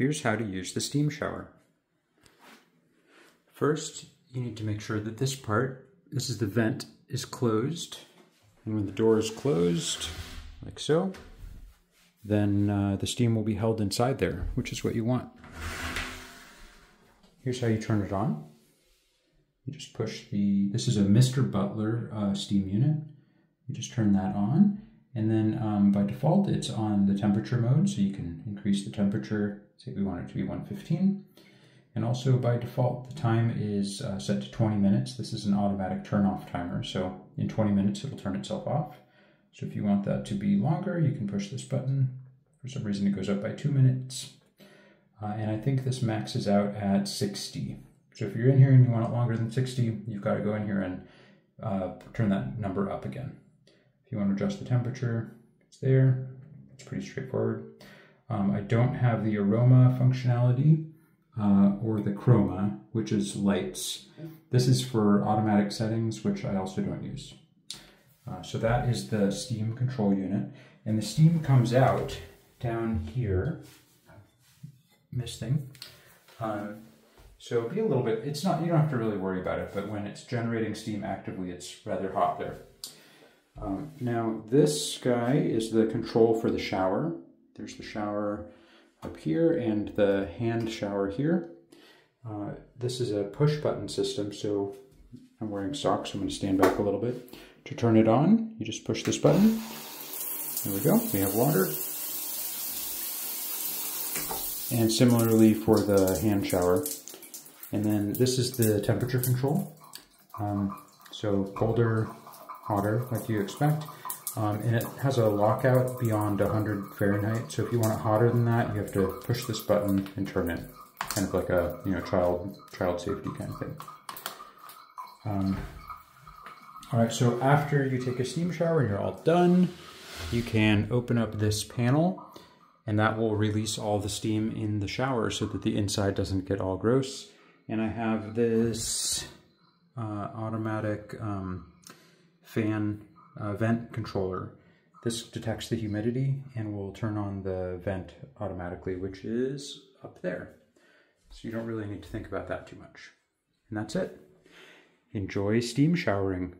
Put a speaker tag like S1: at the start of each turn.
S1: Here's how to use the steam shower. First, you need to make sure that this part, this is the vent, is closed. And when the door is closed, like so, then the steam will be held inside there, which is what you want. Here's how you turn it on. You just push this is a Mr. Butler steam unit. You just turn that on. And then by default, it's on the temperature mode, so you can increase the temperature. Say we want it to be 115. And also by default, the time is set to 20 minutes. This is an automatic turn-off timer, so in 20 minutes it'll turn itself off. So if you want that to be longer, you can push this button. For some reason it goes up by 2 minutes. And I think this maxes out at 60. So if you're in here and you want it longer than 60, you've got to go in here and turn that number up again. If you want to adjust the temperature, it's there. It's pretty straightforward. I don't have the aroma functionality or the chroma, which is lights. This is for automatic settings, which I also don't use. So that is the steam control unit. And the steam comes out down here, misting. So be a little bit, it's not, you don't have to really worry about it, but when it's generating steam actively, it's rather hot there. Now this guy is the control for the shower. There's the shower up here and the hand shower here. This is a push button system, so I'm wearing socks, so I'm going to stand back a little bit. To turn it on, you just push this button. There we go, we have water. And similarly for the hand shower. And then this is the temperature control. So colder, hotter, like you expect. And it has a lockout beyond 100 Fahrenheit. So if you want it hotter than that, you have to push this button and turn it. Kind of like a child safety kind of thing. All right, so after you take a steam shower and you're all done, you can open up this panel and that will release all the steam in the shower so that the inside doesn't get all gross. And I have this automatic fan vent controller. This detects the humidity and will turn on the vent automatically, which is up there. So you don't really need to think about that too much. And that's it. Enjoy steam showering.